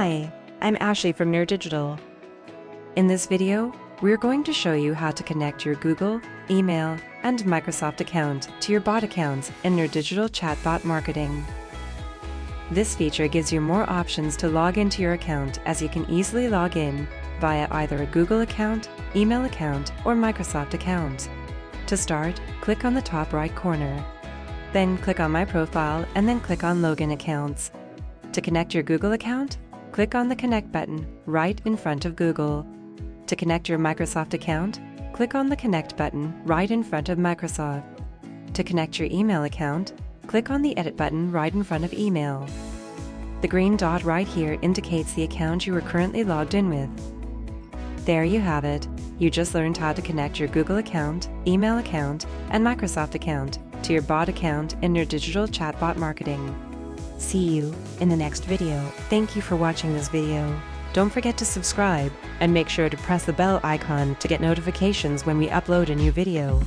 Hi, I'm Ashley from nerDigital. In this video, we're going to show you how to connect your Google, email, and Microsoft account to your bot accounts in nerDigital Chatbot Marketing. This feature gives you more options to log into your account, as you can easily log in via either a Google account, email account, or Microsoft account. To start, click on the top right corner. Then click on My Profile and then click on Login Accounts. To connect your Google account, click on the Connect button right in front of Google. To connect your Microsoft account, click on the Connect button right in front of Microsoft. To connect your email account, click on the Edit button right in front of Email. The green dot right here indicates the account you are currently logged in with. There you have it. You just learned how to connect your Google account, email account, and Microsoft account to your bot account in nerDigital Chatbot Marketing. See you in the next video. Thank you for watching this video. Don't forget to subscribe and make sure to press the bell icon to get notifications when we upload a new video.